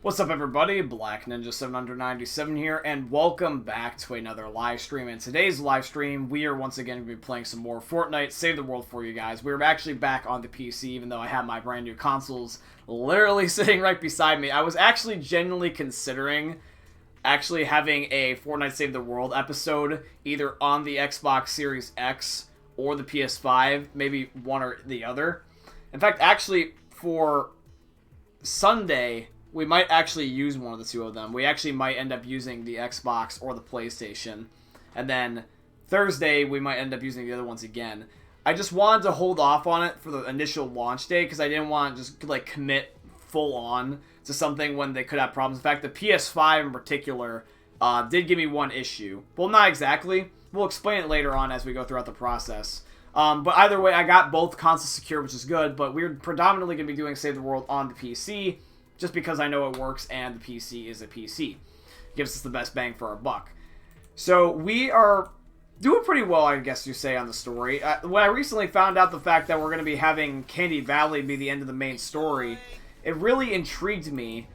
What's up, everybody? Black Ninja 797 here, and welcome back to another live stream. In today's live stream, we are once again going to be playing some more Fortnite Save the World for you guys. We're actually back on the PC, even though I have my brand new consoles literally sitting right beside me. I was actually genuinely considering having a Fortnite Save the World episode, either on the Xbox Series X or the PS5, maybe one or the other. In fact, actually, for Sunday, we might actually use one of the two of them. We actually might end up using the Xbox or the PlayStation. And then Thursday, we might end up using the other ones again. I just wanted to hold off on it for the initial launch day because I didn't want to just like commit full on to something when they could have problems. In fact, the PS5 in particular did give me one issue. Well, not exactly. We'll explain it later on as we go throughout the process. But either way, I got both consoles secure, which is good. But we're predominantly going to be doing Save the World on the PC, just because I know it works and the PC is a PC. Gives us the best bang for our buck. So we are doing pretty well, I guess you say, on the story. When I recently found out the fact that we're going to be having Candy Valley be the end of the main story, it really intrigued me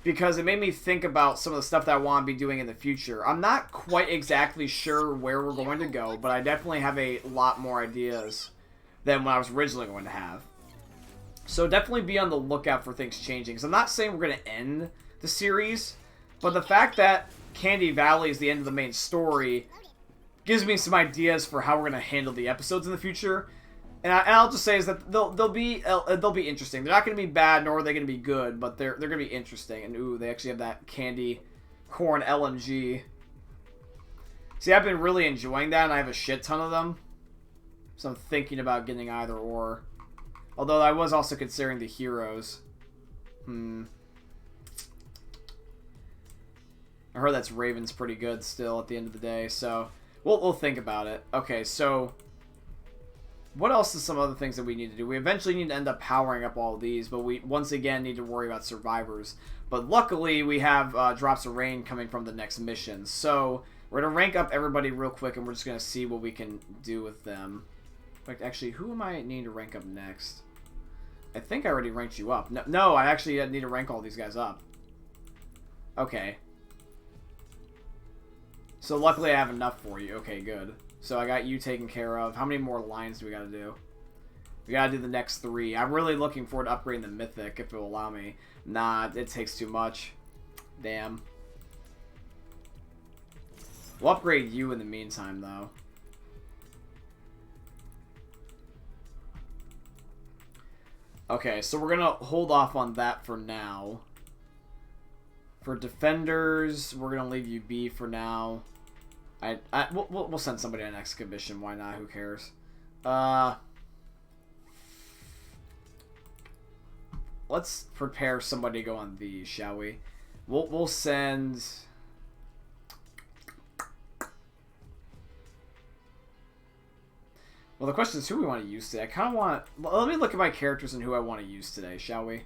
because it made me think about some of the stuff that I want to be doing in the future. I'm not quite exactly sure where we're going to go, but I definitely have a lot more ideas than what I was originally going to have. So definitely be on the lookout for things changing. So I'm not saying we're going to end the series, but the fact that Candy Valley is the end of the main story gives me some ideas for how we're going to handle the episodes in the future. And I'll just say is that they'll be interesting. They're not going to be bad, nor are they going to be good, but they're going to be interesting. And ooh, they actually have that candy corn LMG. See, I've been really enjoying that, and I have a shit ton of them. So I'm thinking about getting either or. Although I was also considering the heroes. I heard that's Raven's pretty good still at the end of the day, so we'll think about it. Okay, so what else is some other things that we need to do? We eventually need to end up powering up all of these, but we once again need to worry about survivors. But luckily, we have drops of rain coming from the next mission. So we're going to rank up everybody real quick, and we're just going to see what we can do with them. In fact, actually, who am I needing to rank up next? I think I already ranked you up. No, I actually need to rank all these guys up. Okay. So luckily I have enough for you. Okay, good. So I got you taken care of. How many more lines do we got to do? We got to do the next 3. I'm really looking forward to upgrading the Mythic if it will allow me. Nah, it takes too much. Damn. We'll upgrade you in the meantime, though. Okay, so we're gonna hold off on that for now. For defenders, we're gonna leave you B for now. We'll send somebody on an exhibition. Why not? Who cares? Let's prepare somebody to go on these, shall we? We'll send. Well, the question is who we want to use today. I kind of want... Let me look at my characters and who I want to use today, shall we?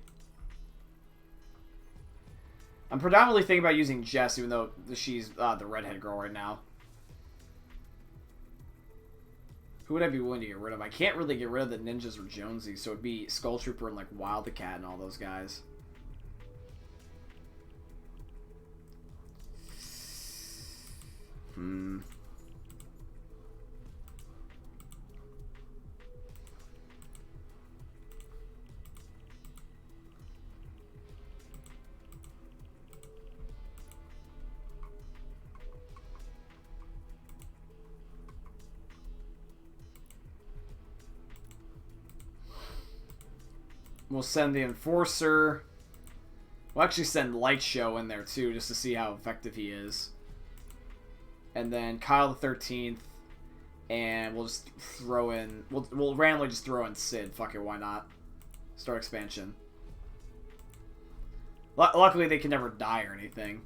I'm predominantly thinking about using Jess, even though she's the redhead girl right now. Who would I be willing to get rid of? I can't really get rid of the ninjas or Jonesy, so it'd be Skull Trooper and like Wildcat and all those guys. We'll send the Enforcer. We'll actually send Light Show in there too, just to see how effective he is. And then Kyle the 13th. And we'll just throw in... We'll randomly just throw in Sid. Fuck it, why not? Start expansion. Luckily, they can never die or anything.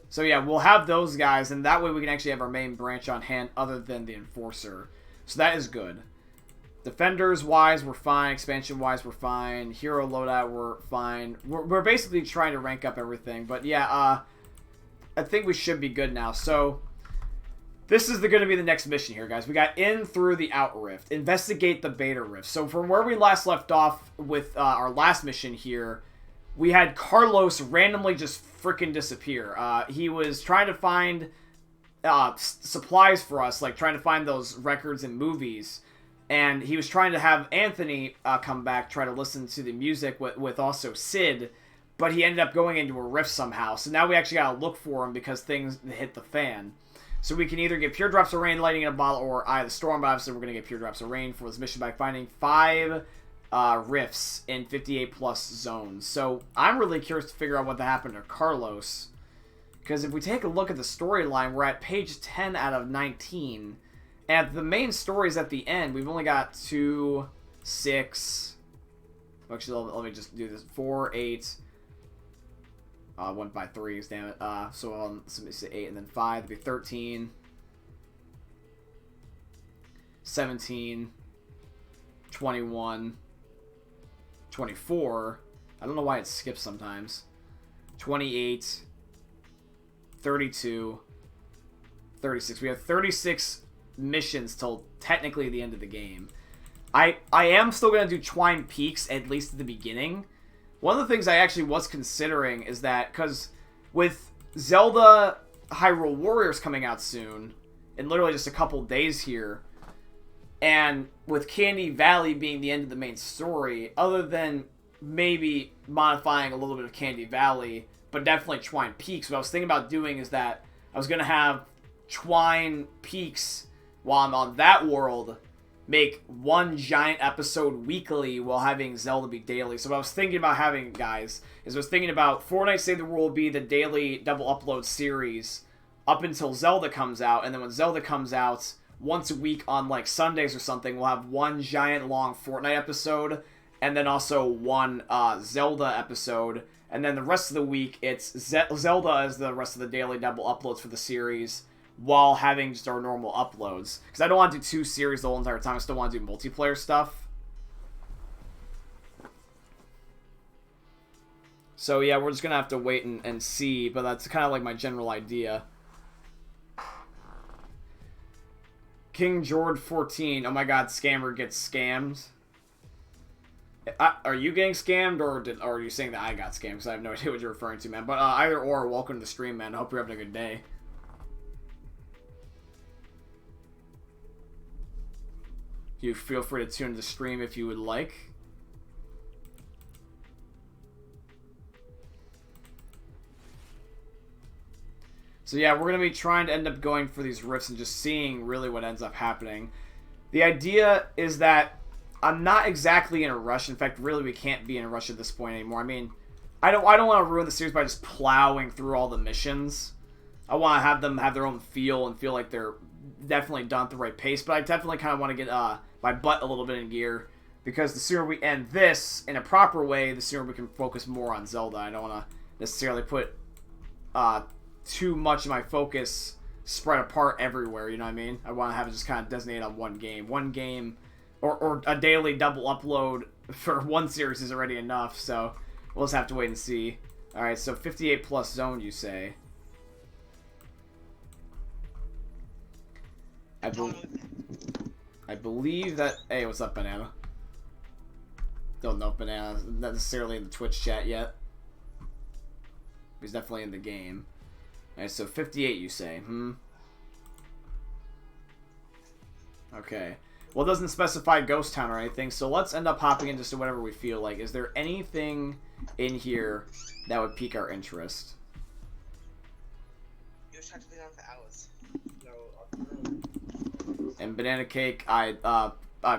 So yeah, we'll have those guys, and that way we can actually have our main branch on hand other than the Enforcer. So that is good. Defenders-wise, we're fine. Expansion-wise, we're fine. Hero loadout, we're fine. We're basically trying to rank up everything. But yeah, I think we should be good now. So, this is going to be the next mission here, guys. We got in through the out rift. Investigate the beta rift. So, from where we last left off with our last mission here, we had Carlos randomly just freaking disappear. He was trying to find supplies for us, like trying to find those records and movies. And he was trying to have Anthony come back, try to listen to the music with also Sid. But he ended up going into a rift somehow. So now we actually gotta look for him because things hit the fan. So we can either get Pure Drops of Rain, Lighting in a Bottle, or Eye of the Storm. But obviously we're going to get Pure Drops of Rain for this mission by finding 5 rifts in 58 plus zones. So I'm really curious to figure out what happened to Carlos. Because if we take a look at the storyline, we're at page 10 out of 19. And the main stories at the end, we've only got 2, 6... Actually, let me just do this. 4, 8... went by 3s, damn it. So let me say 8 and then 5. It'd be 13, 17, 21, 24. I don't know why it skips sometimes. 28, 32, 36. We have 36 missions till technically the end of the game. I am still going to do Twine Peaks, at least at the beginning. One of the things I actually was considering is that, because with Zelda Hyrule Warriors coming out soon, in literally just a couple days here, and with Candy Valley being the end of the main story, other than maybe modifying a little bit of Candy Valley, but definitely Twine Peaks, what I was thinking about doing is that I was going to have Twine Peaks while I'm on that world, make one giant episode weekly while having Zelda be daily. So what I was thinking about having, guys, is I was thinking about Fortnite Save the World be the daily double upload series up until Zelda comes out, and then when Zelda comes out, once a week on like Sundays or something, we'll have one giant long Fortnite episode, and then also one Zelda episode, and then the rest of the week it's Zelda as the rest of the daily double uploads for the series, while having just our normal uploads. Because I don't want to do 2 series the whole entire time. I still want to do multiplayer stuff. So yeah, we're just going to have to wait and see. But that's kind of like my general idea. King George 14. Oh my god, scammer gets scammed. Are you getting scammed, or are you saying that I got scammed? Because I have no idea what you're referring to, man. But either or, welcome to the stream, man. I hope you're having a good day. You feel free to tune in the stream if you would like. So yeah, we're going to be trying to end up going for these rifts and just seeing really what ends up happening. The idea is that I'm not exactly in a rush. In fact, really we can't be in a rush at this point anymore. I mean, I don't want to ruin the series by just plowing through all the missions. I want to have them have their own feel and feel like they're definitely done at the right pace. But I definitely kind of want to get my butt a little bit in gear, because the sooner we end this in a proper way, the sooner we can focus more on Zelda. I don't want to necessarily put too much of my focus spread apart everywhere, you know what I mean? I want to have it just kind of designated on one game, or a daily double upload for one series is already enough, so we'll just have to wait and see. Alright, so 58 plus zone, you say. I believe that... Hey, what's up, Banana? Don't know if Banana's not necessarily in the Twitch chat yet. He's definitely in the game. Alright, so 58 you say, Okay. Well, it doesn't specify Ghost Town or anything, so let's end up hopping into just whatever we feel like. Is there anything in here that would pique our interest? And Banana Cake, I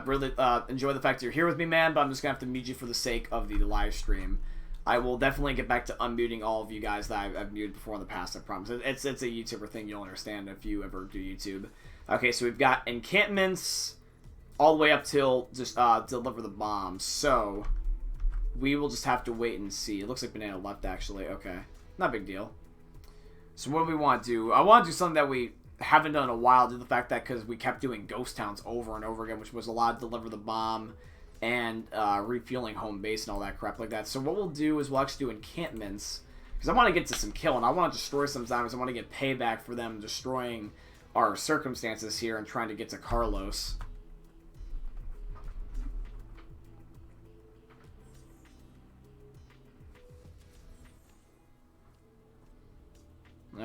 really enjoy the fact that you're here with me, man, but I'm just going to have to mute you for the sake of the live stream. I will definitely get back to unmuting all of you guys that I've muted before in the past, I promise. It's a YouTuber thing you'll understand if you ever do YouTube. Okay, so we've got encampments all the way up till just deliver the bomb. So we will just have to wait and see. It looks like Banana left, actually. Okay, not a big deal. So what do we want to do? I want to do something that we haven't done in a while, due to the fact that because we kept doing ghost towns over and over again, which was a lot of deliver the bomb and refueling home base and all that crap like that. So what we'll do is we'll actually do encampments, because I want to get to some killing. I want to destroy some zombies. I want to get payback for them destroying our circumstances here and trying to get to Carlos.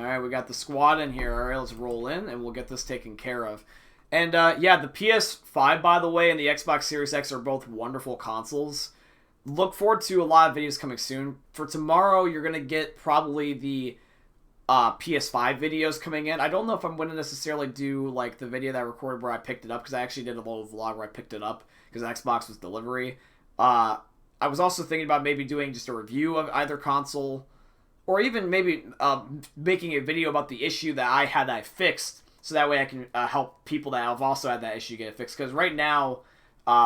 Alright, we got the squad in here. Alright, let's roll in and we'll get this taken care of. And yeah, the PS5, by the way, and the Xbox Series X are both wonderful consoles. Look forward to a lot of videos coming soon. For tomorrow, you're going to get probably the PS5 videos coming in. I don't know if I'm going to necessarily do like the video that I recorded where I picked it up, because I actually did a little vlog where I picked it up because Xbox was delivery. I was also thinking about maybe doing just a review of either console, or even maybe making a video about the issue that I had that I fixed, so that way I can help people that have also had that issue get it fixed. Because right now,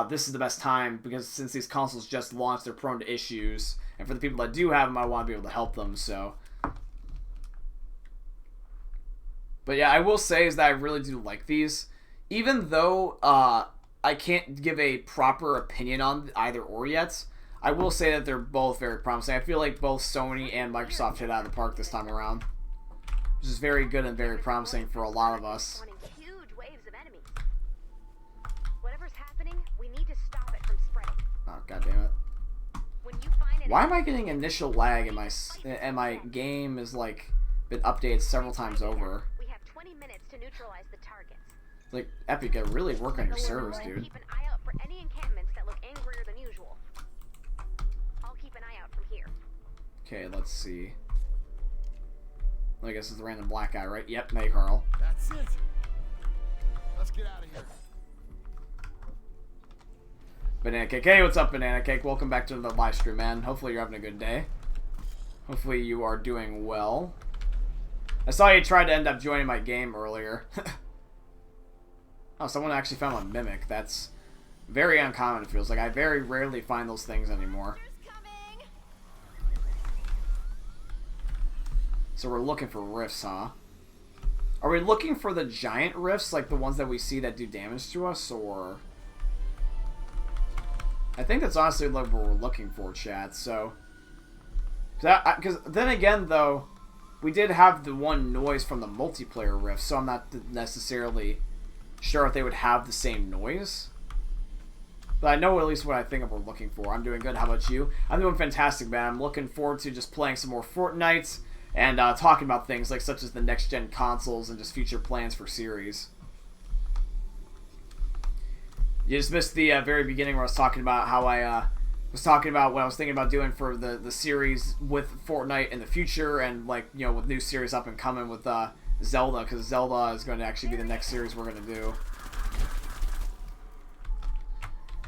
this is the best time, because since these consoles just launched, they're prone to issues. And for the people that do have them, I want to be able to help them, so. But yeah, I will say is that I really do like these. Even though I can't give a proper opinion on either or yet, I will say that they're both very promising. I feel like both Sony and Microsoft hit out of the park this time around, which is very good and very promising for a lot of us. Oh, god damn it. Why am I getting initial lag in my game is like been updated several times over? Like, Epic, really work on your servers, dude. Keep an eye out for any encampments that look angrier than usual. I'll keep an eye out from here. Okay, let's see. I guess it's the random black guy, right? Yep, hey, Carl. That's it. Let's get out of here. Banana Cake. Hey, what's up, Banana Cake? Welcome back to the live stream, man. Hopefully you're having a good day. Hopefully you are doing well. I saw you tried to end up joining my game earlier. Oh, someone actually found a mimic. That's very uncommon, it feels like. I very rarely find those things anymore. So we're looking for rifts, huh? Are we looking for the giant rifts, like the ones that we see that do damage to us, or... I think that's honestly like what we're looking for, chat, so... Because then again, though, we did have the one noise from the multiplayer rift, so I'm not necessarily sure if they would have the same noise. But I know at least what I think we're looking for. I'm doing good. How about you? I'm doing fantastic, man. I'm looking forward to just playing some more Fortnite and talking about things like such as the next-gen consoles and just future plans for series. You just missed the very beginning where I was talking about how I was talking about what I was thinking about doing for the series with Fortnite in the future, and like, you know, with new series up and coming with Zelda, because Zelda is going to actually be the next series we're going to do.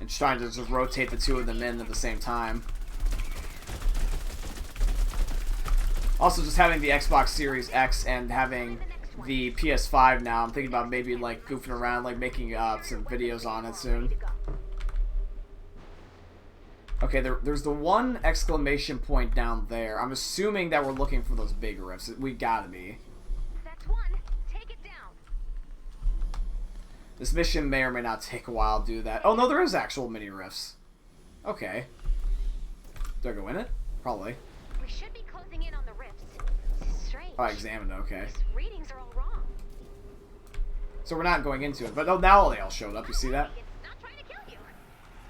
And just trying to just rotate the two of them in at the same time. Also, just having the Xbox Series X and having the PS5 now, I'm thinking about maybe like goofing around, like making some videos on it soon. Okay, there's the one exclamation point down there. I'm assuming that we're looking for those big rifts. We gotta be. That's one. Take it down. This mission may or may not take a while to do that. Oh no, there is actual mini rifts. Okay. Do I go in it? Probably. We should be closing in on the rifts. Strange. Oh, I examined it, okay. These readings are all wrong. So we're not going into it, but oh, now they all showed up. You see that? It's not trying to kill you.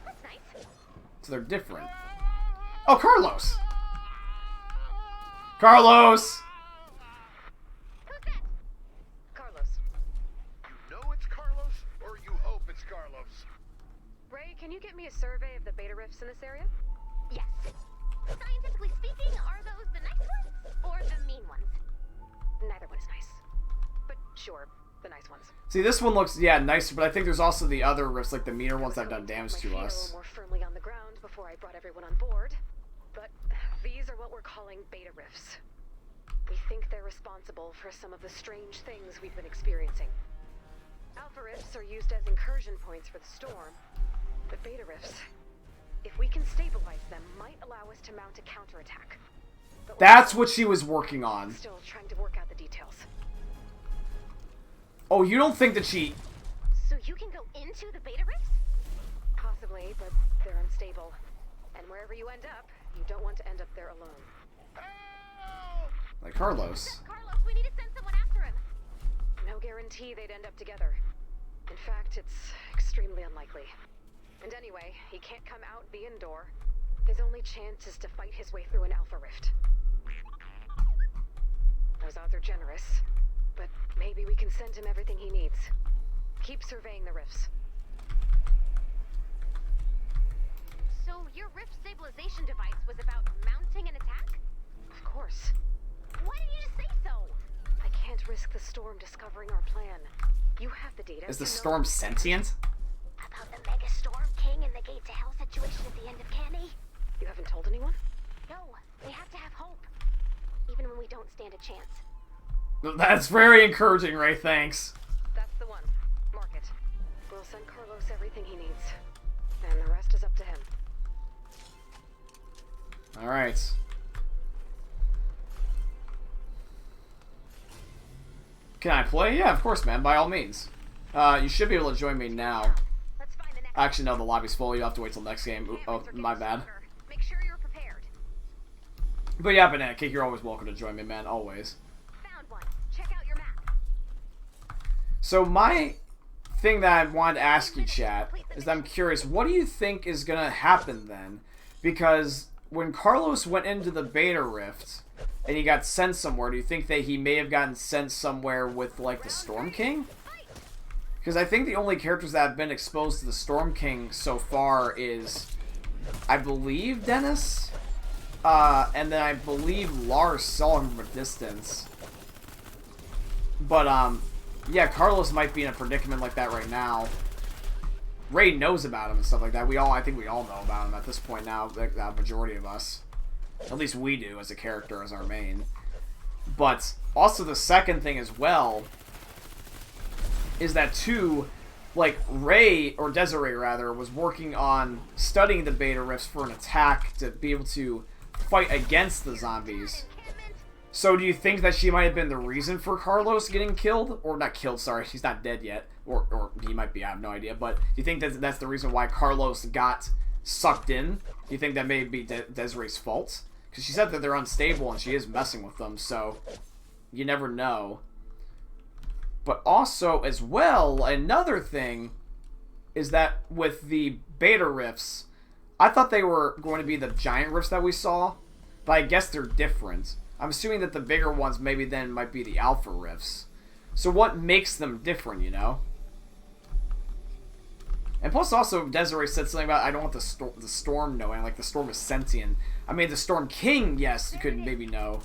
That's nice. So they're different. Oh, Carlos! Carlos! Who's that? Carlos. You know it's Carlos, or you hope it's Carlos. Ray, can you get me a survey of the beta rifts in this area? Yes. Scientifically speaking, are those the nice ones or the mean ones? Neither one is nice. But sure, the nice ones. See, this one looks, yeah, nicer, but I think there's also the other rifts, like the meaner ones that have done damage to us. More firmly on the ground before I brought everyone on board. But these are what we're calling beta rifts. We think they're responsible for some of the strange things we've been experiencing. Alpha rifts are used as incursion points for the storm. But beta rifts, if we can stabilize them, might allow us to mount a counterattack. That's what she was working on. Still trying to work out the details. Oh, you don't think that she... So you can go into the beta rifts? Possibly, but they're unstable. And wherever you end up, you don't want to end up there alone. Like Carlos. Carlos, we need to send someone after him. No guarantee they'd end up together. In fact, it's extremely unlikely. And anyway, he can't come out the indoor. His only chance is to fight his way through an alpha rift. Those odds are generous, but maybe we can send him everything he needs. Keep surveying the rifts. So your rift stabilization device was about mounting an attack? Of course. Why didn't you just say so? I can't risk the storm discovering our plan. You have the data. Is the you know storm sentient? About the Mega Storm King and the Gate to Hell situation at the end of Canny? You haven't told anyone? No, we have to have hope. Even when we don't stand a chance. That's very encouraging, Ray. Thanks. That's the one. Mark it. We'll send Carlos everything he needs. And the rest is up to him. Alright. Can I play? Yeah, of course, man. By all means. You should be able to join me now. Let's find the next. Actually, no, the lobby's full. You'll have to wait till next game. Ooh, oh, my bad. Make sure you're prepared. But yeah, Banana Cake, you're always welcome to join me, man. Always. Found one. Check out your map. So my thing that I wanted to ask you, chat, is that I'm curious, what do you think is going to happen then? Because when Carlos went into the beta rift and he got sent somewhere, do you think that he may have gotten sent somewhere with, like, the Storm King? Because I think the only characters that have been exposed to the Storm King so far is, I believe, Dennis? And then I believe Lars saw him from a distance. But, yeah, Carlos might be in a predicament like that right now. Ray knows about him and stuff like that. I think we all know about him at this point now, the majority of us. At least we do as a character, as our main. But also the second thing as well is that too, like Ray, or Desiree rather, was working on studying the beta rifts for an attack to be able to fight against the zombies. So do you think that she might have been the reason for Carlos getting killed? Or not killed, sorry, she's not dead yet. Or he might be, I have no idea. But do you think that that's the reason why Carlos got sucked in? Do you think that may be Desiree's fault? Because she said that they're unstable and she is messing with them, so you never know. But also, as well, another thing is that with the beta rifts, I thought they were going to be the giant rifts that we saw, but I guess they're different. I'm assuming that the bigger ones maybe then might be the alpha rifts. So what makes them different, you know? And plus also, Desiree said something about, I don't want the storm knowing, like the storm is sentient. I mean, the Storm King, yes, you could maybe know.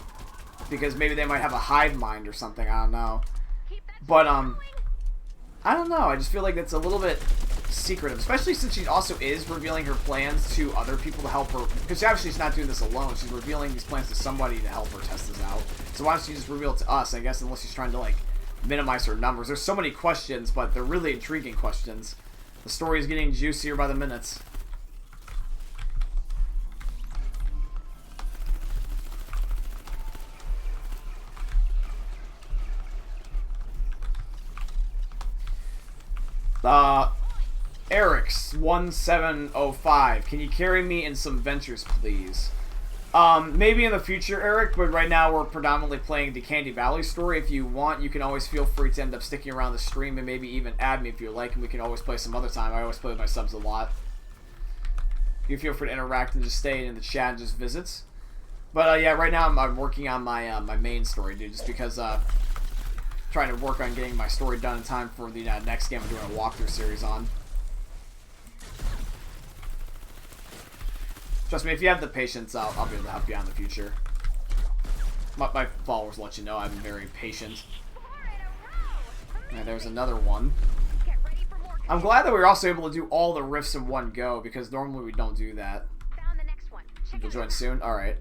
Because maybe they might have a hive mind or something, I don't know. But, I don't know, I just feel like that's a little bit secretive. Especially since she also is revealing her plans to other people to help her. Because obviously she's not doing this alone, she's revealing these plans to somebody to help her test this out. So why don't she just reveal it to us, I guess, unless she's trying to, like, minimize her numbers. There's so many questions, but they're really intriguing questions. The story is getting juicier by the minutes. Eric's 1705. Can you carry me in some ventures, please? Maybe in the future, Eric, but right now we're predominantly playing the Candy Valley story. If you want, you can always feel free to end up sticking around the stream and maybe even add me if you like, and we can always play some other time. I always play with my subs a lot. You feel free to interact and just stay in the chat and just visit. But yeah, right now I'm working on my my main story, dude, just because trying to work on getting my story done in time for the next game I'm doing a walkthrough series on. Trust me, if you have the patience, I'll be able to help you out in the future. My followers let you know I'm very patient. And there's another one. I'm glad that we were also able to do all the rifts in one go, because normally we don't do that. Found the next one. You'll join soon? Alright.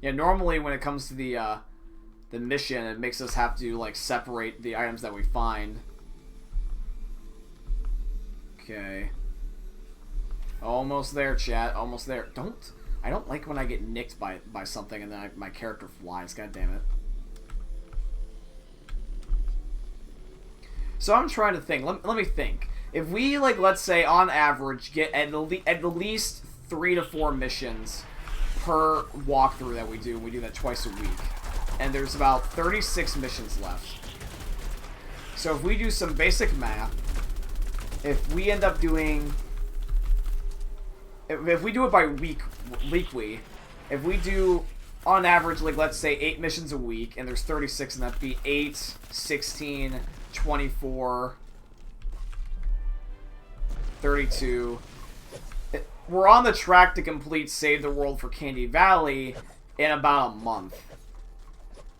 Yeah, normally when it comes to the mission, it makes us have to, like, separate the items that we find. Okay. Almost there, chat. Almost there. I don't like when I get nicked by something and then my character flies. God damn it. So I'm trying to think. Let me think. If we, like, let's say on average get at least 3 to 4 missions per walkthrough that we do that twice a week, and there's about 36 missions left. So if we do some basic math, if we end up doing, if we do it by weekly, if we do on average, like, let's say 8 missions a week, and there's 36, and that'd be 8, 16, 24, 32. We're on the track to complete Save the World for Candy Valley in about a month.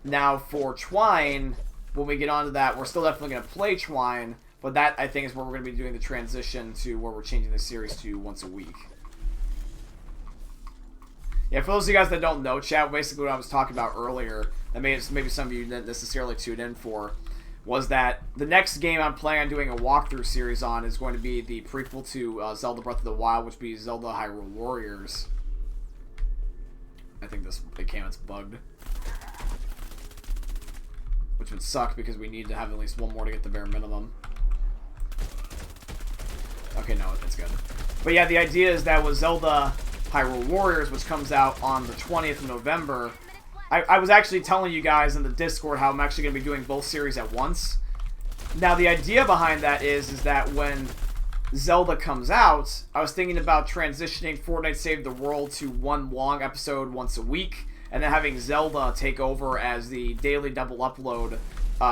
Now, for Twine, when we get onto that, we're still definitely going to play Twine, but that, I think, is where we're going to be doing the transition to where we're changing the series to once a week. Yeah, for those of you guys that don't know, chat, basically what I was talking about earlier, that maybe some of you didn't necessarily tune in for, was that the next game I'm planning on doing a walkthrough series on is going to be the prequel to Zelda Breath of the Wild, which would be Zelda Hyrule Warriors. I think this it's bugged. Which would suck because we need to have at least one more to get the bare minimum. Okay, no, that's good. But yeah, the idea is that with Zelda Hyrule Warriors, which comes out on the 20th of November, I was actually telling you guys in the Discord how I'm actually going to be doing both series at once. Now, the idea behind that is that when Zelda comes out, I was thinking about transitioning Fortnite Save the World to one long episode once a week, and then having Zelda take over as the daily double upload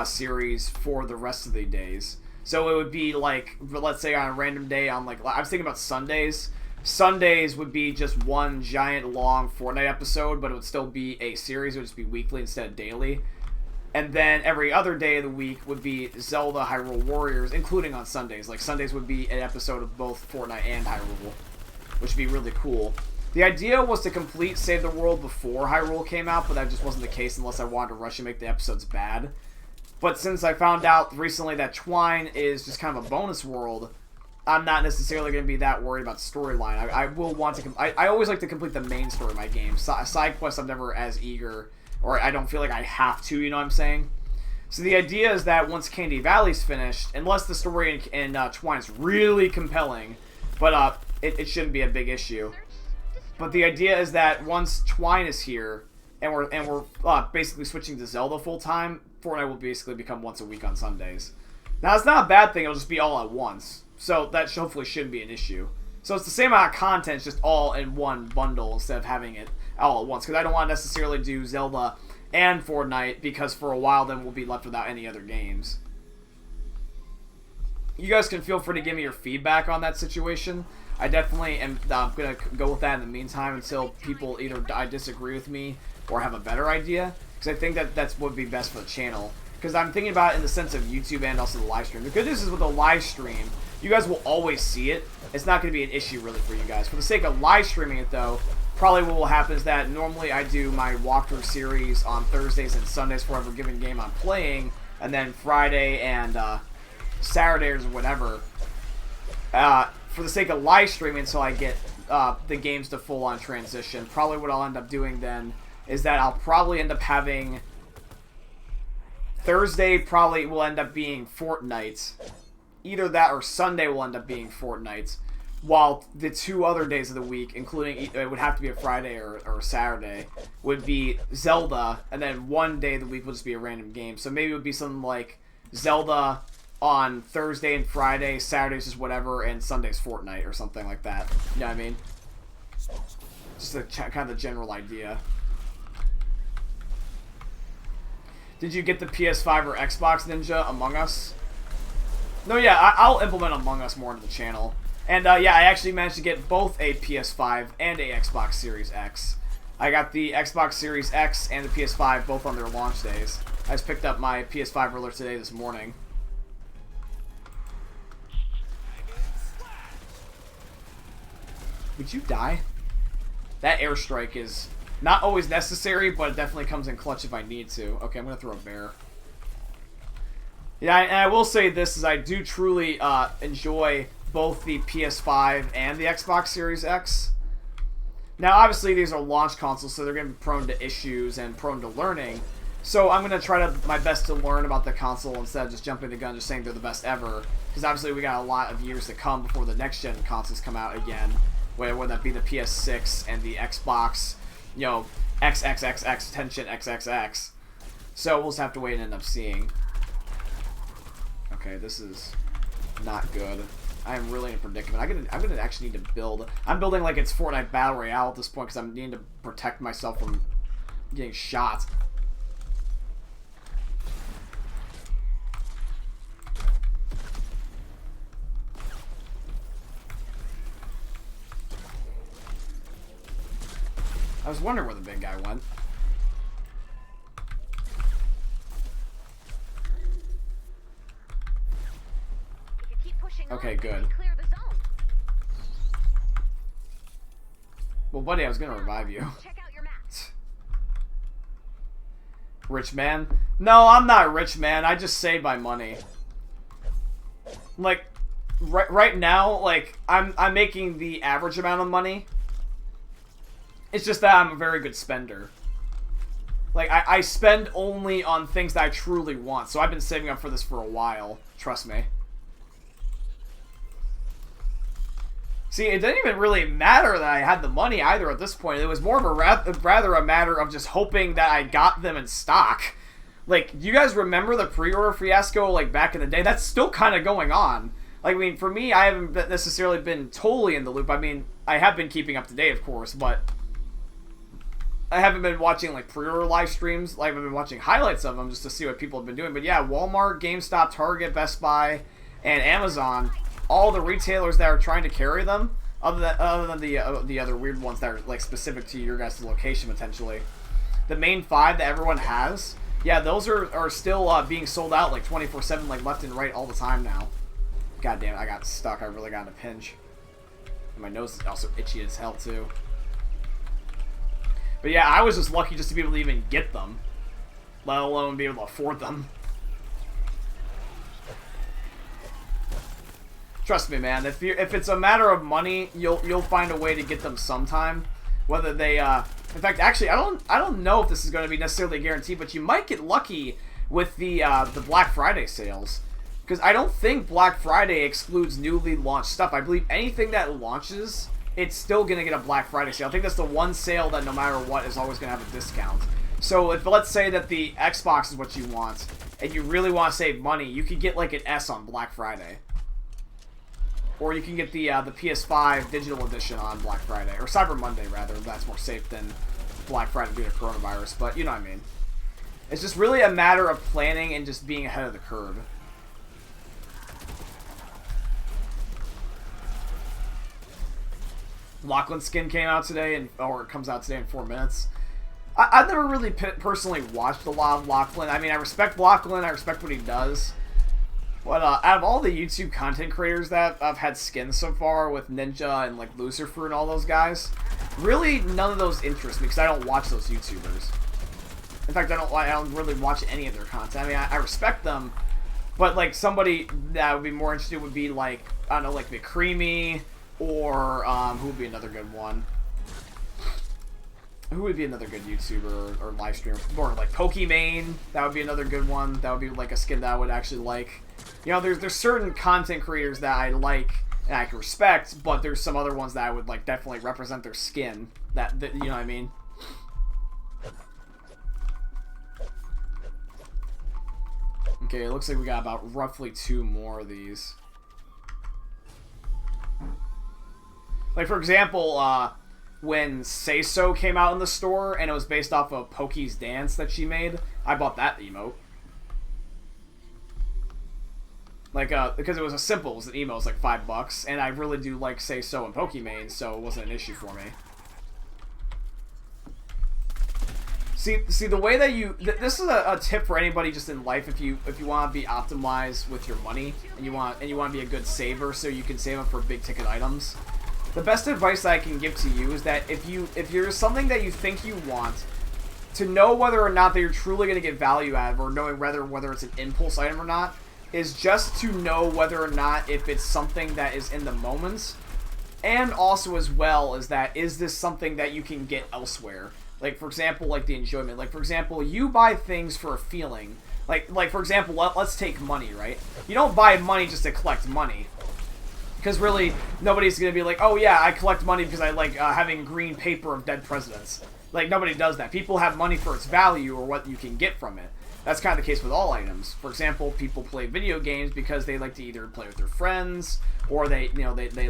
series for the rest of the days. So it would be like, let's say on a random day on, like, I was thinking about Sundays. Sundays would be just one giant long Fortnite episode, but it would still be a series. It would just be weekly instead of daily. And then every other day of the week would be Zelda Hyrule Warriors, including on Sundays. Like, Sundays would be an episode of both Fortnite and Hyrule, which would be really cool. The idea was to complete Save the World before Hyrule came out, but that just wasn't the case unless I wanted to rush and make the episodes bad. But since I found out recently that Twine is just kind of a bonus world, I'm not necessarily going to be that worried about storyline. I will want to... I always like to complete the main story of my game. Side quests, I'm never as eager, or I don't feel like I have to, you know what I'm saying? So the idea is that once Candy Valley's finished, unless the story in Twine is really compelling, but it shouldn't be a big issue. But the idea is that once Twine is here, and we're basically switching to Zelda full-time, Fortnite will basically become once a week on Sundays. Now, it's not a bad thing, it'll just be all at once. So that hopefully shouldn't be an issue. So it's the same amount of content, it's just all in one bundle instead of having it all at once. Because I don't want to necessarily do Zelda and Fortnite, because for a while then we'll be left without any other games. You guys can feel free to give me your feedback on that situation. I definitely am going to go with that in the meantime until people either disagree with me or have a better idea. Because I think that's what would be best for the channel. Because I'm thinking about it in the sense of YouTube and also the live stream. The good news is with the live stream, you guys will always see it. It's not going to be an issue really for you guys. For the sake of live streaming it though, probably what will happen is that normally I do my walkthrough series on Thursdays and Sundays for whatever given game I'm playing, and then Friday and Saturdays or whatever. For the sake of live streaming, until I get the games to full-on transition, probably what I'll end up doing then is that I'll probably end up having... Thursday probably will end up being Fortnite. Either that or Sunday will end up being Fortnite. While the 2 other days of the week, including, it would have to be a Friday or a Saturday, would be Zelda, and then one day of the week would just be a random game. So maybe it would be something like Zelda on Thursday and Friday, Saturdays just whatever, and Sunday's Fortnite or something like that. You know what I mean? Just a kind of the general idea. Did you get the PS5 or Xbox, Ninja, Among Us? No, yeah, I'll implement Among Us more into the channel. And, yeah, I actually managed to get both a PS5 and a Xbox Series X. I got the Xbox Series X and the PS5 both on their launch days. I just picked up my PS5 earlier today this morning. Would you die? That airstrike is not always necessary, but it definitely comes in clutch if I need to. Okay, I'm going to throw a bear. Yeah, and I will say this, is I do truly enjoy both the PS5 and the Xbox Series X. Now, obviously, these are launch consoles, so they're going to be prone to issues and prone to learning. So I'm going to try my best to learn about the console instead of just jumping the gun, just saying they're the best ever. Because obviously, we got a lot of years to come before the next-gen consoles come out again. Whether that be the PS6 and the Xbox, you know, XXXX, 10th-gen XXX. So we'll just have to wait and end up seeing. Okay, this is not good. I am really in a predicament. I'm gonna actually need to build. I'm building like it's Fortnite Battle Royale at this point because I'm needing to protect myself from getting shot. I was wondering where the big guy went. If you keep pushing Okay, on, good. we clear the zone. Well, buddy, I was gonna revive you. Check out your map. Rich man? No, I'm not rich, man. I just save my money. Like, right now, like, I'm making the average amount of money. It's just that I'm a very good spender. Like, I spend only on things that I truly want. So I've been saving up for this for a while. Trust me. See, it didn't even really matter that I had the money either at this point. It was more of a rather a matter of just hoping that I got them in stock. Like, you guys remember the pre-order fiasco, like, back in the day? That's still kind of going on. Like, I mean, for me, I haven't necessarily been totally in the loop. I mean, I have been keeping up to date, of course, but I haven't been watching, like, pre-order live streams. Like, I've been watching highlights of them just to see what people have been doing. But yeah, Walmart, GameStop, Target, Best Buy, and Amazon, all the retailers that are trying to carry them, other than the other weird ones that are, like, specific to your guys' location, potentially. The main 5 that everyone has, yeah, those are still being sold out, like, 24/7, like, left and right all the time now. God damn it, I got stuck. I really got in a pinch. And my nose is also itchy as hell, too. But yeah, I was just lucky just to be able to even get them, let alone be able to afford them. Trust me, man. If it's a matter of money, you'll find a way to get them sometime. Whether they, in fact, actually, I don't know if this is going to be necessarily guaranteed, but you might get lucky with the Black Friday sales, because I don't think Black Friday excludes newly launched stuff. I believe anything that launches, it's still going to get a Black Friday sale. I think that's the one sale that no matter what is always going to have a discount. So if, let's say that the Xbox is what you want, and you really want to save money, you could get like an S on Black Friday. Or you can get the PS5 digital edition on Black Friday. Or Cyber Monday, rather. That's more safe than Black Friday due to coronavirus. But you know what I mean. It's just really a matter of planning and just being ahead of the curve. Lachlan skin came out today, or it comes out today in 4 minutes. I've never really personally watched a lot of Lachlan. I mean, I respect Lachlan, I respect what he does. But out of all the YouTube content creators that I've had skins so far, with Ninja and like Lucifer and all those guys, really none of those interest me because I don't watch those YouTubers. In fact, I don't really watch any of their content. I mean, I respect them, but like somebody that would be more interested would be like, I don't know, like McCreamy. Or, who would be another good one? Who would be another good YouTuber or live streamer? Or, like, Pokimane. That would be another good one. That would be, like, a skin that I would actually like. You know, there's certain content creators that I like and I can respect, but there's some other ones that I would, like, definitely represent their skin. That you know what I mean? Okay, it looks like we got about roughly 2 more of these. Like, for example, when Say So came out in the store, and it was based off of Poki's dance that she made, I bought that emote. Like, because it was a simple, it was an emote, it was like $5, and I really do like Say So and Pokimane, so it wasn't an issue for me. See, the way that you... This is a tip for anybody just in life if you want to be optimized with your money, and you want to be a good saver so you can save up for big-ticket items. The best advice that I can give to you is that if you're something that you think you want, to know whether or not that you're truly going to get value out of, or knowing whether it's an impulse item or not, is just to know whether or not if it's something that is in the moment, and also as well is that, is this something that you can get elsewhere? Like, for example, like the enjoyment. Like, for example, you buy things for a feeling. Like for example, let's take money, right? You don't buy money just to collect money. Because really, nobody's going to be like, oh yeah, I collect money because I like having green paper of dead presidents. Like, nobody does that. People have money for its value or what you can get from it. That's kind of the case with all items. For example, people play video games because they like to either play with their friends, or they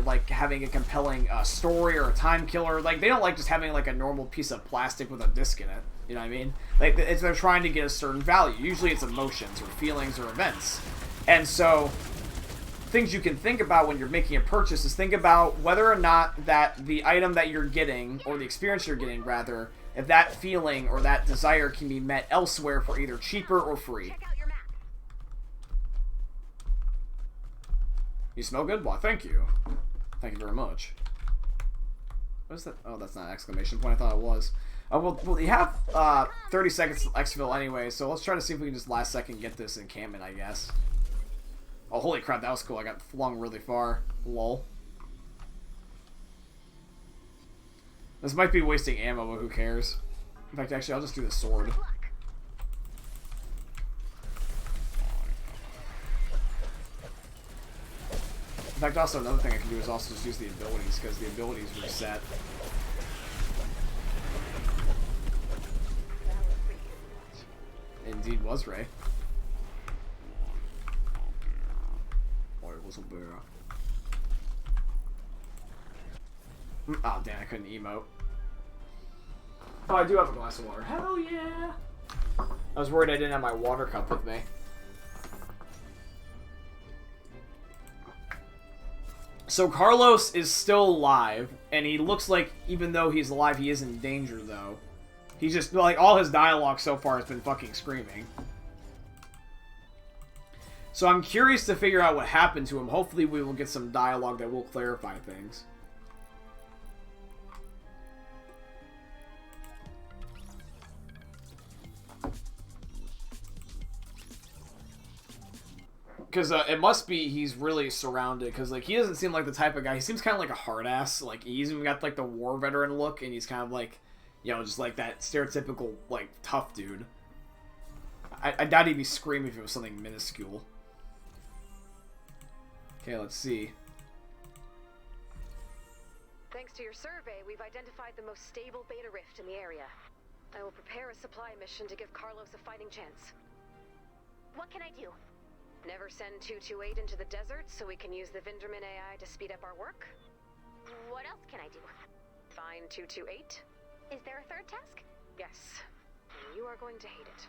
like having a compelling story or a time killer. Like, they don't like just having like a normal piece of plastic with a disc in it. You know what I mean? Like, it's they're trying to get a certain value. Usually it's emotions or feelings or events. And so, things you can think about when you're making a purchase is think about whether or not that the item that you're getting, or the experience you're getting, rather, if that feeling or that desire can be met elsewhere for either cheaper or free. Check out your map. You smell good? Well, thank you. Thank you very much. What is that? Oh, that's not an exclamation point. I thought it was. Well, you have 30 seconds to exfil anyway, so let's try to see if we can just last second get this encampment, I guess. Oh, holy crap, that was cool. I got flung really far. Lol. This might be wasting ammo, but who cares? In fact, actually, I'll just do the sword. Good luck. In fact, also another thing I can do is also just use the abilities, because the abilities reset. Indeed was Ray. Or it was a bear. Oh, damn, I couldn't emote. Oh, I do have a glass of water. Hell yeah! I was worried I didn't have my water cup with me. So Carlos is still alive, and he looks like, even though he's alive, he is in danger, though. He's just, like, all his dialogue so far has been fucking screaming. So I'm curious to figure out what happened to him. Hopefully we will get some dialogue that will clarify things. Because it must be he's really surrounded. Because, like, he doesn't seem like the type of guy. He seems kind of like a hard ass. Like, he's even got, like, the war veteran look. And he's kind of like, you know, just like that stereotypical, like, tough dude. I doubt he'd be screaming if it was something minuscule. Okay, let's see. Thanks to your survey, we've identified the most stable beta rift in the area. I will prepare a supply mission to give Carlos a fighting chance. What can I do? Never send 228 into the desert so we can use the Vinderman AI to speed up our work. What else can I do? Find 228. Is there a third task? Yes. You are going to hate it.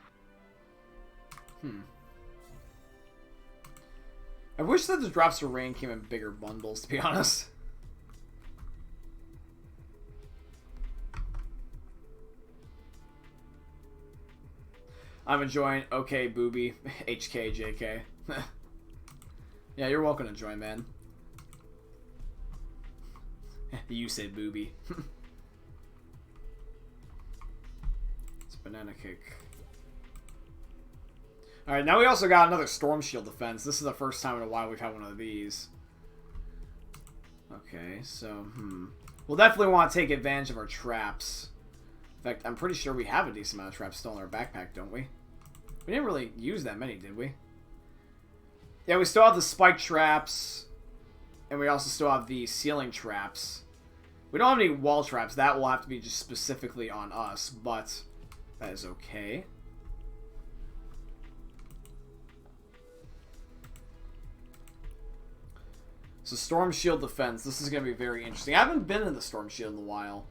I wish that the drops of rain came in bigger bundles, to be honest. I'm enjoying okay, booby. HK, JK. Yeah, you're welcome to join, man. You said booby. It's banana cake. Alright, now we also got another storm shield defense. This is the first time in a while we've had one of these. Okay, so, we'll definitely want to take advantage of our traps. In fact, I'm pretty sure we have a decent amount of traps still in our backpack, don't we? We didn't really use that many, did we? Yeah, we still have the spike traps. And we also still have the ceiling traps. We don't have any wall traps. That will have to be just specifically on us, but that is okay. So Storm Shield Defense. This is going to be very interesting. I haven't been in the Storm Shield in a while.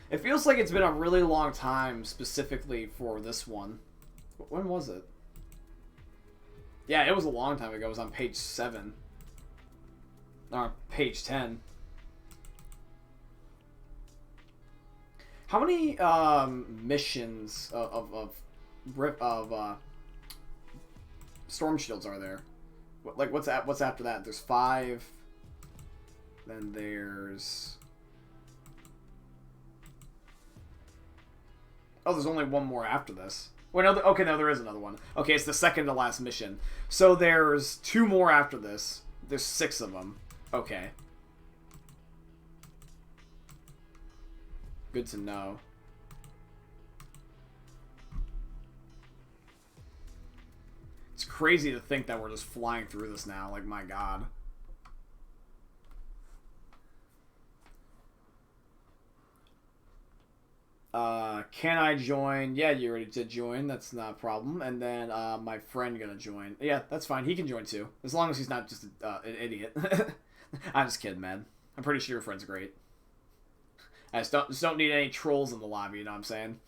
It feels like it's been a really long time specifically for this one. When was it? Yeah, it was a long time ago. It was on page 7. Or page 10. How many missions of Storm Shields are there? Like, what's after that? There's 5. Then there's... Oh, there's only one more after this. Well, no, okay, no, there is another one. Okay, it's the second to last mission. So there's 2 more after this. There's 6 of them. Okay. Good to know. It's crazy to think that we're just flying through this now. Like, my god. Can I join? Yeah, you already did join. That's not a problem. And then my friend gonna join. Yeah, that's fine. He can join too, as long as he's not just an idiot. I'm just kidding, man. I'm pretty sure your friend's great. I just don't need any trolls in the lobby. You know what I'm saying?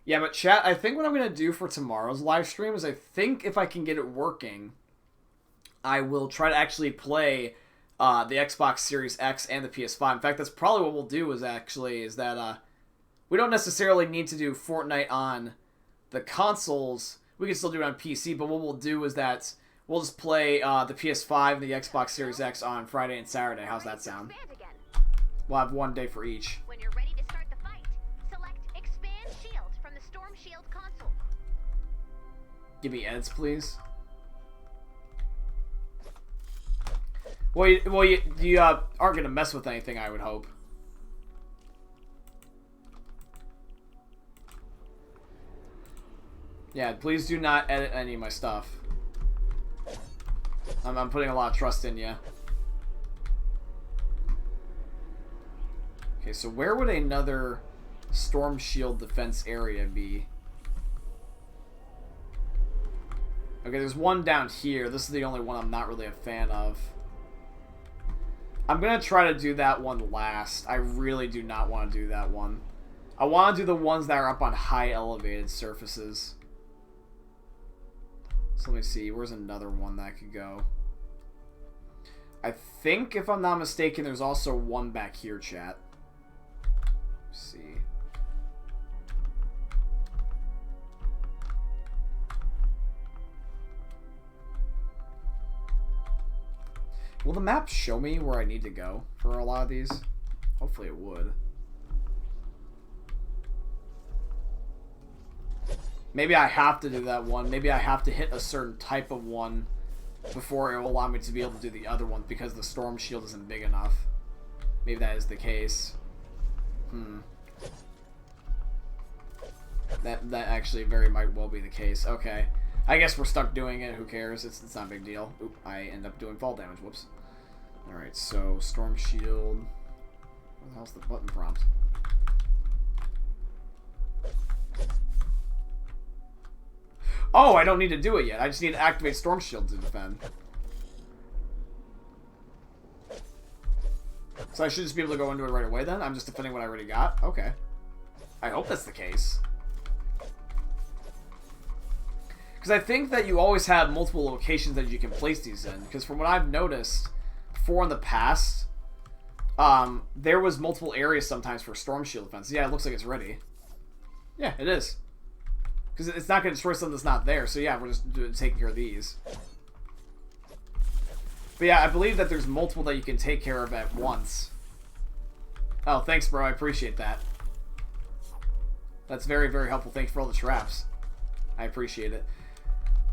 Yeah, but chat, I think what I'm going to do for tomorrow's live stream is I think if I can get it working, I will try to actually play the Xbox Series X and the PS5. In fact, that's probably what we'll do is that we don't necessarily need to do Fortnite on the consoles. We can still do it on PC, but what we'll do is that we'll just play the PS5 and the Xbox Series X on Friday and Saturday. How's that sound? We'll have one day for each. When you're ready to start the fight, select Expand Shield from the Storm Shield console. Give me eds, please. Well, you aren't going to mess with anything, I would hope. Yeah, please do not edit any of my stuff. I'm putting a lot of trust in you. Okay, so where would another Storm Shield defense area be? Okay, there's one down here. This is the only one I'm not really a fan of. I'm going to try to do that one last. I really do not want to do that one. I want to do the ones that are up on high elevated surfaces. So let me see. Where's another one that could go? I think, if I'm not mistaken, there's also one back here, chat. Let's see. Will the map show me where I need to go for a lot of these? Hopefully it would. Maybe I have to do that one. Maybe I have to hit a certain type of one before it will allow me to be able to do the other one because the storm shield isn't big enough. Maybe that is the case. That actually very might well be the case. Okay. I guess we're stuck doing it. Who cares? It's not a big deal. Oop, I end up doing fall damage. Whoops. Alright, so storm shield. What the hell's the button prompt? Oh, I don't need to do it yet. I just need to activate storm shield to defend. So I should just be able to go into it right away then? I'm just defending what I already got? Okay. I hope that's the case. Because I think that you always have multiple locations that you can place these in. Because from what I've noticed, before in the past, there was multiple areas sometimes for storm shield defense. Yeah, it looks like it's ready. Yeah, it is. Because it's not going to destroy something that's not there. So yeah, we're just taking care of these. But yeah, I believe that there's multiple that you can take care of at once. Oh, thanks, bro. I appreciate that. That's very, very helpful. Thanks for all the traps. I appreciate it.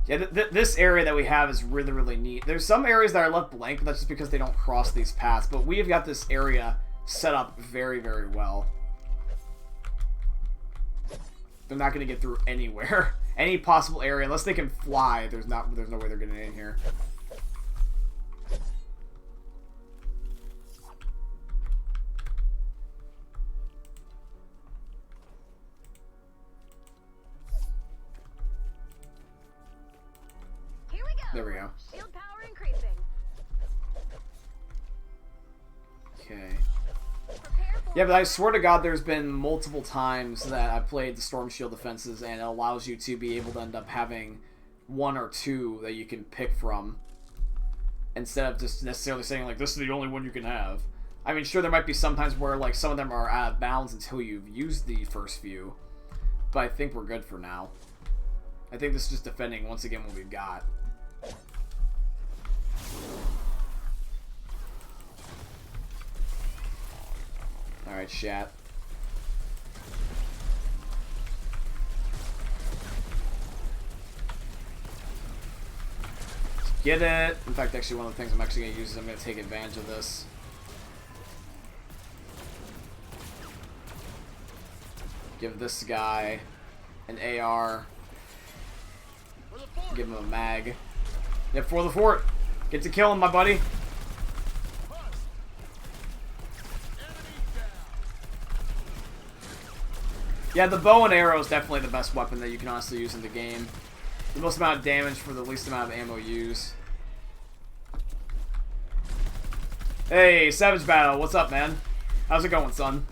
Yeah, this area that we have is really, really neat. There's some areas that are left blank, but that's just because they don't cross these paths. But we have got this area set up very, very well. They're not going to get through anywhere. Any possible area. Unless they can fly, there's no way they're getting in here. Here we go. There we go. Shield power increasing. Okay. Yeah, but I swear to God, there's been multiple times that I've played the Storm Shield defenses, and it allows you to be able to end up having one or two that you can pick from, instead of just necessarily saying, like, this is the only one you can have. I mean, sure, there might be some times where, like, some of them are out of bounds until you've used the first few, but I think we're good for now. I think this is just defending, once again, what we've got. Alright, chat. Let's get it. In fact, actually, one of the things I'm actually going to use is I'm going to take advantage of this. Give this guy an AR. Give him a mag. Yep, for the fort. Get to kill him, my buddy. Yeah, the bow and arrow is definitely the best weapon that you can honestly use in the game. The most amount of damage for the least amount of ammo used. Hey, Savage Battle, what's up, man? How's it going, son?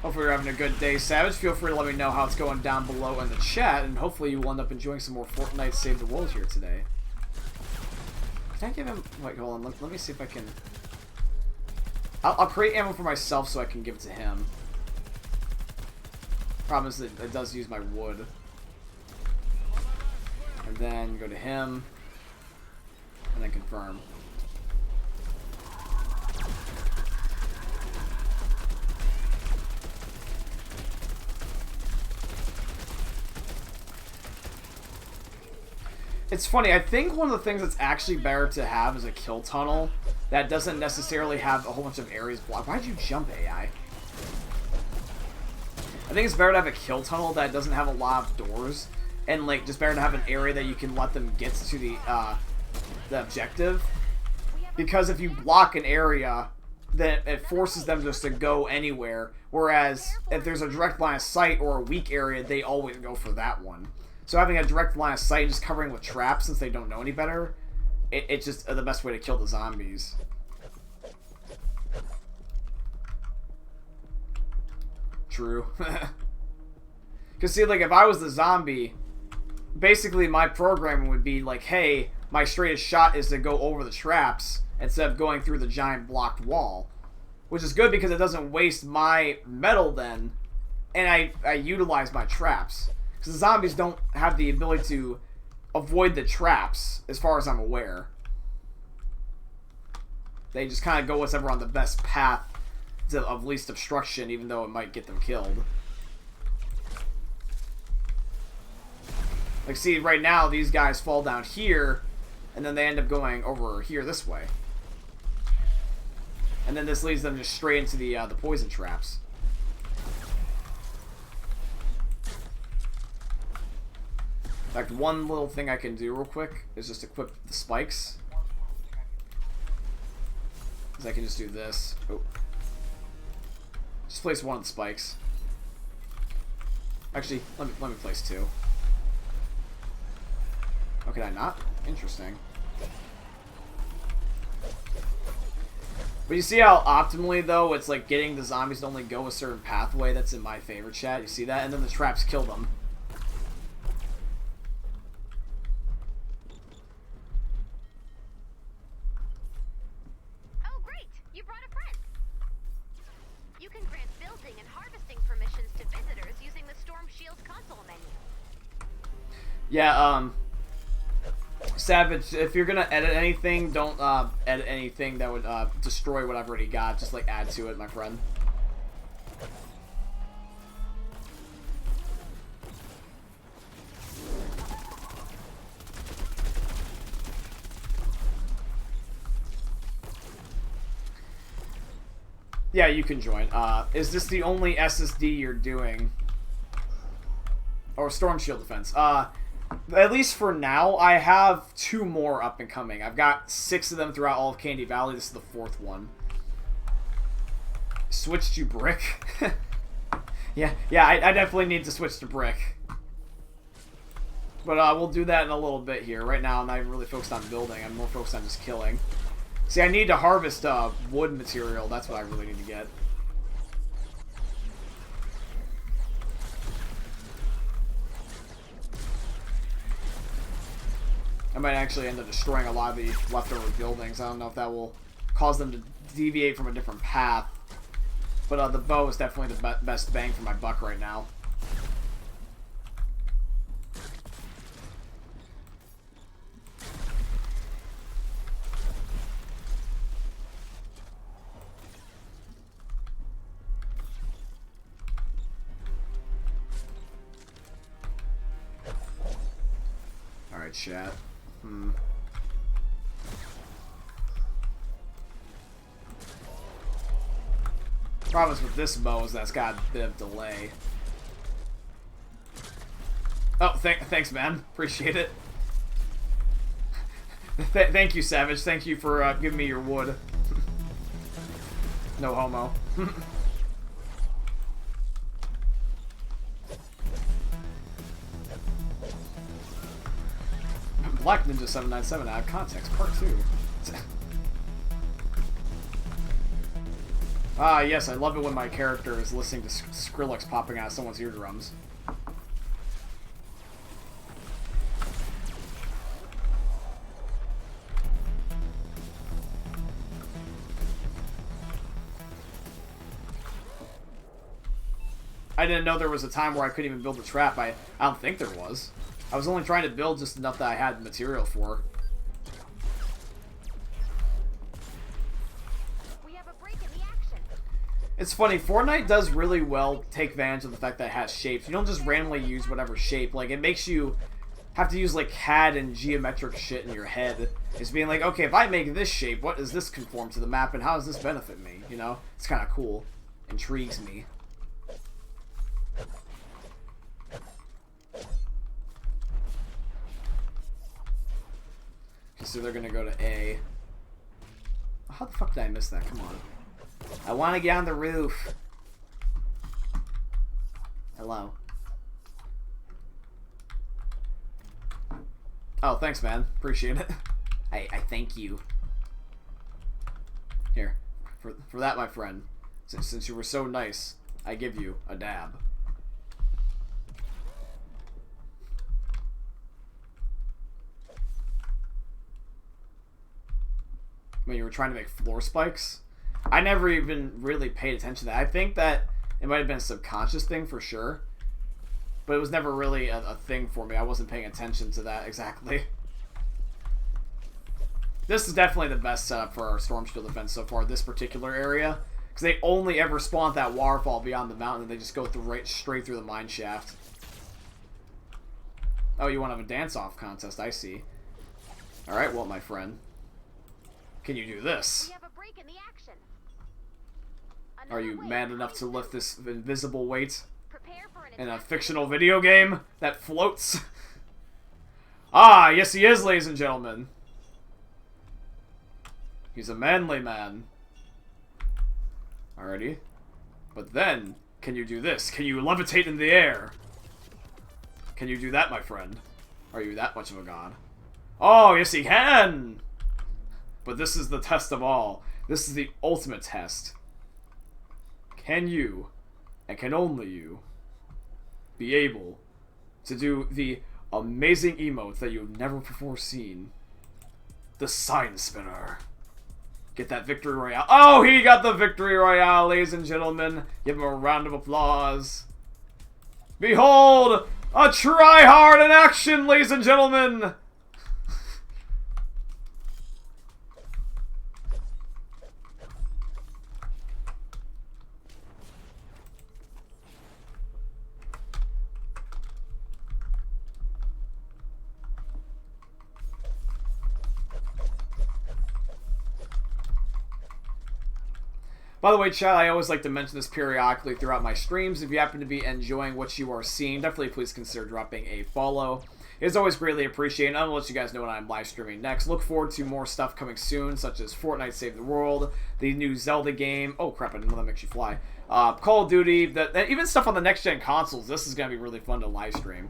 Hopefully you're having a good day, Savage. Feel free to let me know how it's going down below in the chat, and hopefully you will end up enjoying some more Fortnite Save the World here today. Can I give him... Wait, hold on. Let me see if I can... I'll create ammo for myself so I can give it to him. Problem is that it does use my wood. And then go to him. And then confirm. It's funny, I think one of the things that's actually better to have is a kill tunnel that doesn't necessarily have a whole bunch of areas blocked. Why'd you jump, AI? I think it's better to have a kill tunnel that doesn't have a lot of doors, and like just better to have an area that you can let them get to the objective. Because if you block an area, then it forces them just to go anywhere. Whereas if there's a direct line of sight or a weak area, they always go for that one. So having a direct line of sight and just covering with traps since they don't know any better, it's just the best way to kill the zombies. True. Because see, like, if I was the zombie, basically my programming would be like, hey, my straightest shot is to go over the traps instead of going through the giant blocked wall. Which is good because it doesn't waste my metal then, and I utilize my traps. Because the zombies don't have the ability to avoid the traps, as far as I'm aware. They just kind of go whatever on the best path of least obstruction, even though it might get them killed. Like, see, right now, these guys fall down here, and then they end up going over here this way. And then this leads them just straight into the poison traps. In fact, one little thing I can do real quick is just equip the spikes. Because I can just do this. Oh. Just place one of the spikes. Actually, let me place two. Oh, can I not? Interesting. But you see how optimally, though, it's like getting the zombies to only go a certain pathway? That's in my favorite chat. You see that? And then the traps kill them. Oh, great! You brought a friend. You can grant building and harvesting permissions to visitors using the Storm Shield's console menu. Yeah, Savage, if you're gonna edit anything, don't edit anything that would destroy what I've already got. Just like add to it, my friend. Yeah, you can join. Is this the only SSD you're doing? Or Storm Shield Defense? At least for now, I have 2 more up and coming. I've got 6 of them throughout all of Candy Valley. This is the 4th one. Switch to brick. yeah, I definitely need to switch to brick. But we'll do that in a little bit here. Right now, I'm not even really focused on building. I'm more focused on just killing. See, I need to harvest wood material. That's what I really need to get. I might actually end up destroying a lot of the leftover buildings. I don't know if that will cause them to deviate from a different path. But the bow is definitely the best bang for my buck right now. Alright, chat. Problem with this bow is that it's got a bit of delay. Oh, thanks, man. Appreciate it. Thank you, Savage. Thank you for giving me your wood. No homo. Black Ninja 797 out of context, part 2. Ah, yes, I love it when my character is listening to Skrillex popping out of someone's eardrums. I didn't know there was a time where I couldn't even build a trap. I don't think there was. I was only trying to build just enough that I had material for. We have a break in the action. It's funny, Fortnite does really well take advantage of the fact that it has shapes. You don't just randomly use whatever shape. Like, it makes you have to use, like, CAD and geometric shit in your head. It's being like, okay, if I make this shape, what does this conform to the map, and how does this benefit me? You know? It's kind of cool. Intrigues me. So they're gonna go to A. How the fuck did I miss that? Come on. I want to get on the roof. Hello. Oh, thanks, man. Appreciate it. I thank you. Here. For that, my friend. Since you were so nice, I give you a dab. When you were trying to make floor spikes, I never even really paid attention to that. I think that it might have been a subconscious thing for sure, but it was never really a thing for me. I wasn't paying attention to that exactly. This is definitely the best setup for our storm shield defense so far, this particular area, because they only ever spawn that waterfall beyond the mountain, and they just go through straight through the mine shaft. Oh, you want to have a dance-off contest? I see. All right, well, my friend. Can you do this? We have a break in the action. Are you man enough to lift this invisible weight Prepare for an in a attack. fictional video game that floats? Ah, yes he is, ladies and gentlemen. He's a manly man. Alrighty. But then, can you do this? Can you levitate in the air? Can you do that, my friend? Are you that much of a god? Oh, yes he can! But this is the test of all. This is the ultimate test. Can you, and can only you, be able to do the amazing emote that you've never before seen? The sign spinner. Get that victory royale. Oh, he got the victory royale, ladies and gentlemen. Give him a round of applause. Behold, a tryhard in action, ladies and gentlemen. By the way, chat, I always like to mention this periodically throughout my streams. If you happen to be enjoying what you are seeing, definitely please consider dropping a follow. It's always greatly appreciated. I'll let you guys know when I'm live streaming next. Look forward to more stuff coming soon, such as Fortnite Save the World, the new Zelda game. Oh, crap, I didn't know that makes you fly. Call of Duty, even stuff on the next-gen consoles. This is going to be really fun to live stream.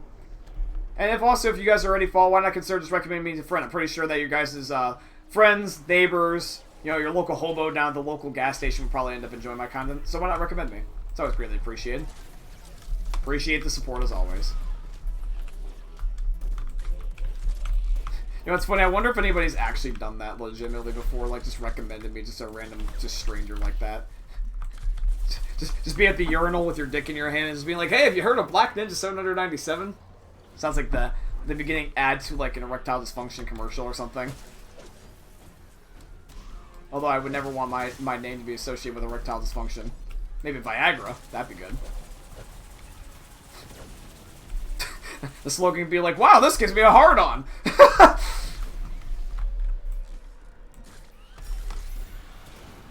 And if you guys already follow, why not consider just recommending me to a friend? I'm pretty sure that your guys' friends, neighbors, you know, your local hobo down at the local gas station will probably end up enjoying my content, so why not recommend me? It's always greatly appreciated. Appreciate the support as always. You know, it's funny, I wonder if anybody's actually done that legitimately before, like, just recommended me just a random, stranger like that. Just be at the urinal with your dick in your hand and just being like, hey, have you heard of Black Ninja 797? Sounds like the beginning ad to, like, an erectile dysfunction commercial or something. Although I would never want my name to be associated with erectile dysfunction. Maybe Viagra. That'd be good. The slogan would be like, wow, this gives me a hard-on.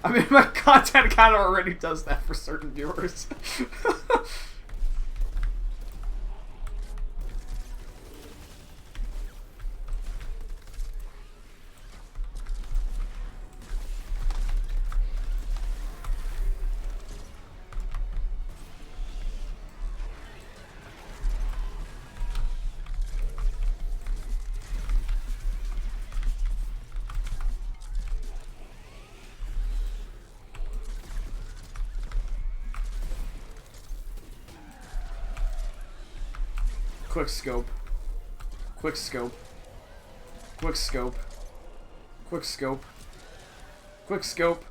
I mean, my content kind of already does that for certain viewers. Quick scope. Quick scope. Quick scope. Quick scope. Quick scope.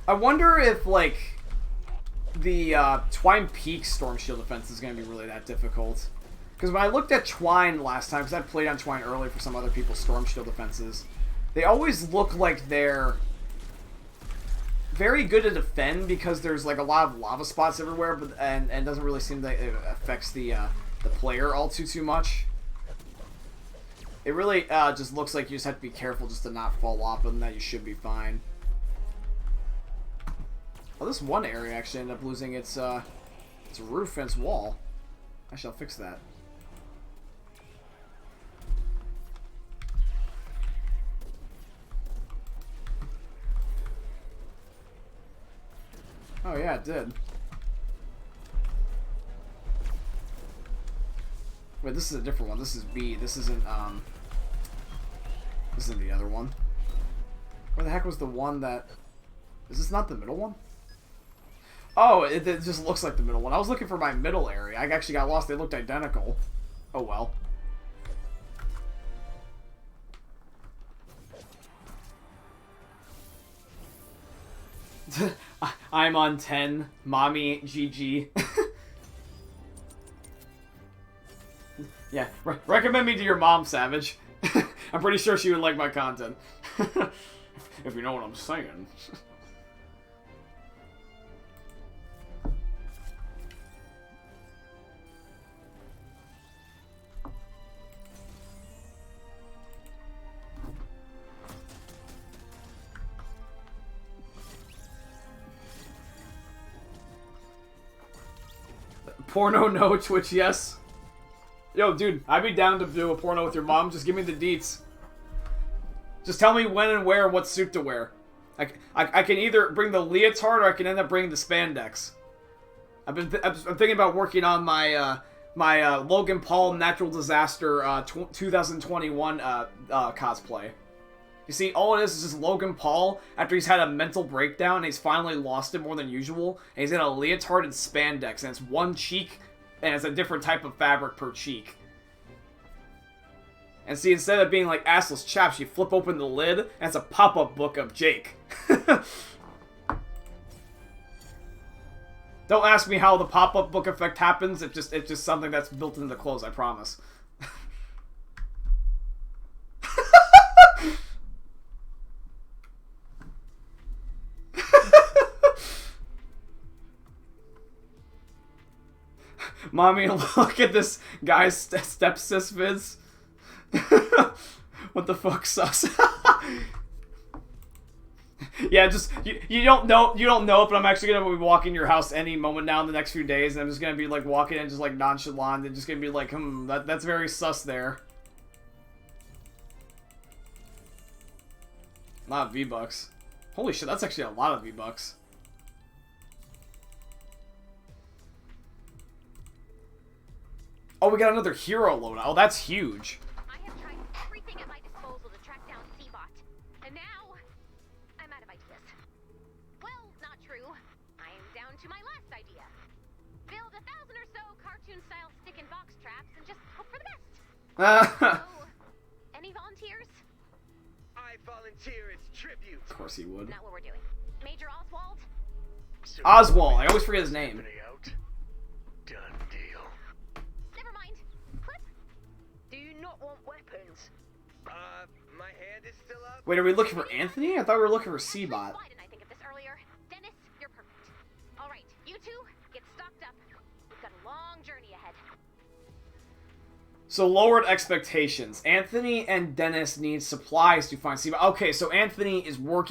I wonder if, like, the Twine Peak Storm Shield defense is going to be really that difficult. Because when I looked at Twine last time, because I played on Twine earlier for some other people's Storm Shield defenses, they always look like they're very good to defend because there's, like, a lot of lava spots everywhere, but and doesn't really seem that it affects the player all too much. It really just looks like you just have to be careful just to not fall off, and that you should be fine. Oh, this one area actually ended up losing its roof and its wall. I shall fix that. Oh yeah, it did. Wait, this is a different one. This is B. This isn't the other one. Where the heck was the one that... Is this not the middle one? Oh, it just looks like the middle one. I was looking for my middle area. I actually got lost. They looked identical. Oh well. I'm on 10. Mommy, GG. Yeah, recommend me to your mom, Savage. I'm pretty sure she would like my content. If you know what I'm saying. Porno no, Twitch yes. Yo, dude, I'd be down to do a porno with your mom. Just give me the deets. Just tell me when and where and what suit to wear. I can either bring the leotard or I can end up bringing the spandex. I'm thinking about working on my my Logan Paul Natural Disaster 2021 cosplay. You see, all it is just Logan Paul after he's had a mental breakdown and he's finally lost it more than usual, and he's in a leotard and spandex, and it's one cheek, and it's a different type of fabric per cheek. And see, instead of being like assless chaps, you flip open the lid, and it's a pop-up book of Jake. Don't ask me how the pop-up book effect happens, it's just something that's built into the clothes, I promise. Mommy, look at this guy's stepsis vids. What the fuck, sus? Yeah, just you don't know it, but I'm actually gonna be walking your house any moment now in the next few days, and I'm just gonna be like walking in just like nonchalant and just gonna be like, that's very sus there. A lot of V-Bucks. Holy shit, that's actually a lot of V-Bucks. Oh, we got another hero loadout. Oh, that's huge. I have tried everything at my disposal to track down C-Bot, and now I'm out of ideas. Well, not true. I am down to my last idea. Build 1,000 or so cartoon-style stick-and-box traps and just hope for the best. So, any volunteers? I volunteer as tribute. Of course he would. Not what we're doing. Major Oswald? Oswald. I always forget his name. Done deal. Never mind. Clip? Do you not want weapons? My hand is still up. Wait, are we looking for Anthony? I thought we were looking for C-Bot. Why didn't I think of this earlier? Dennis, you're perfect. All right, you two, get stocked up. We've got a long journey ahead. So lowered expectations. Anthony and Dennis need supplies to find C-Bot. Okay, so Anthony is working